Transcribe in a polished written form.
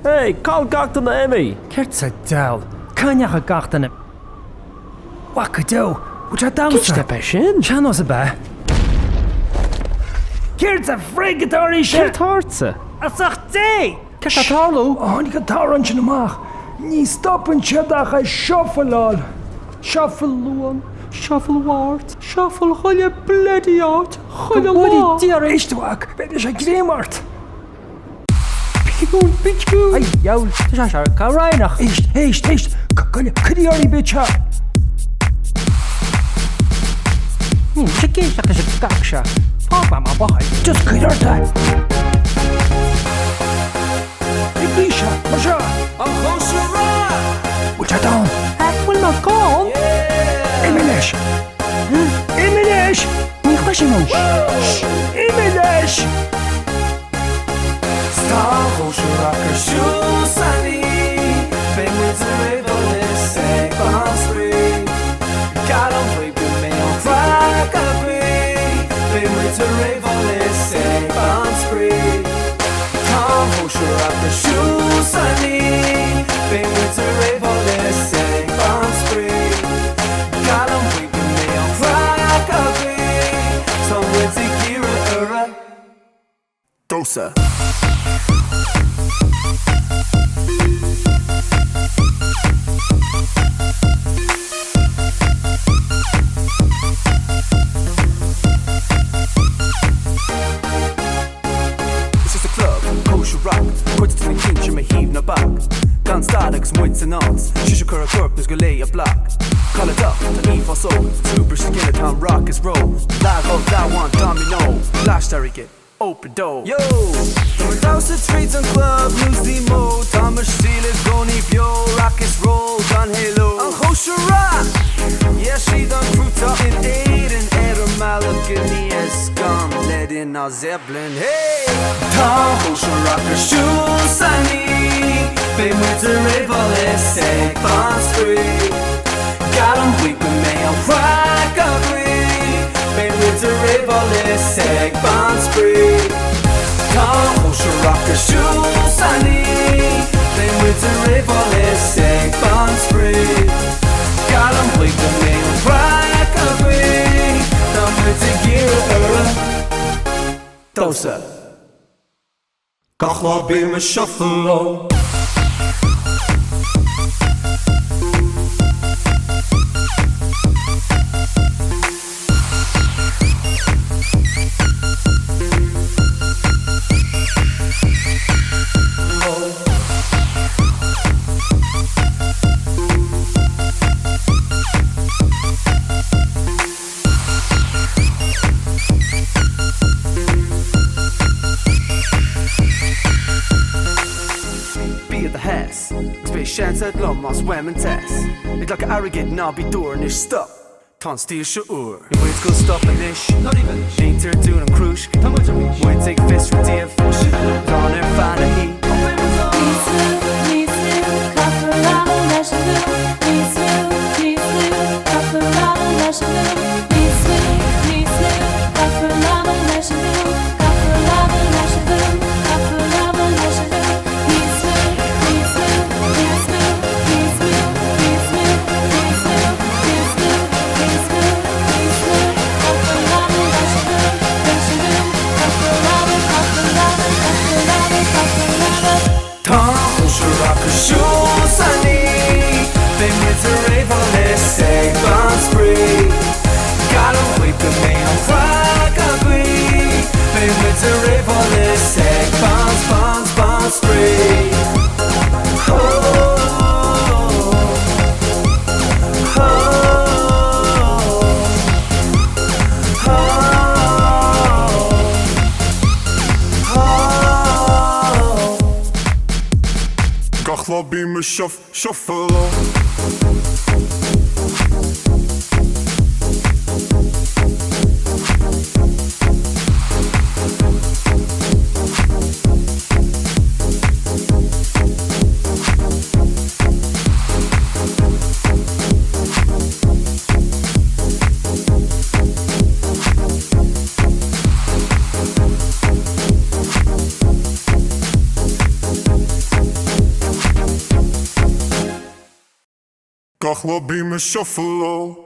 Hey, call gachta na Emmy. Cert sa dal. Caineach a gachta na... Waca do. Which a down, Gist pe sin? Chanos a ba. Cert a frigatóri Cert shit. hartsa. Asach day. Cert a tarlú. Oh, ni Cathal an sin amach. Ní stoppen siadach a shuffle all. Shuffle luan. Shuffle wart. Shuffle chuile bloody out. Chuile Wadi wart. dear istwak. Beidir sé grémart. Bitchgoon. Ay, jaul. Tá se cá reinach. Heist. Cadiari bitcha. Se géisteach is a gach se. Pápa má bahai. Just cuidarta. Iglisha, Masha. An Chóisir Rac Which a down. Bhfuil má gán? Imilesh. Imilesh. Ní chuisi mó. Imilesh. Tá Chóisir Rac ar siúsaní Bé muid a rébhlas ag bansrí Gar an bhuaig go mé an Rac a bhí Bé muid a rébhlas ag bansrí Tá Chóisir Rac ar siúsaní Bé muid a rébhlas ag bansrí Gar an bhuaig go mé an Rac a bhí Tá muid i gcíre ar a Dosa Chóisir Rac, chuid tú na cin sin me híomh na bag Gan stad agus muid san ans, si se chur a corpus go lé a black Call it up, tá ní fosó, super skin it on rock is roll Lag of that one, domino, flash target, open door Yo, we're down to streets and club, lose the mode Thomas Steele is goni bio, rock is roll, John Halo An Chóisir Rac, yeah she done cruta in Aiden Malagany is gone, led in a Zeppelin, hey! Tá Chóisir Rac ar siúsaní Bé muid a rébhlas ag bansrí Gar an bhuaig go mé an Rac a bhí Bé muid a rébhlas ag bansrí Tá Chóisir Rac ar siúsaní Bé muid a rébhlas ag bansrí Gar an bhuaig go mé an Rac a bhí Tá muid i gcíre ar a Dosa Cathal bí me shuffle Sean said lum mas wem and test It's like an arrogant knobby door and it's stuck Tan steal sure Your ways go stop like this Not even Ain't there doing them cruise Wait take fist for DF Gone and find a heat Siúsaní Bé muid a rébhlas ag bansrí Gar an bhuaig go mé an Rac a bhí Bé muid a rébhlas ag bansrí Cathal bí me shuffle gach lo bí me shuffle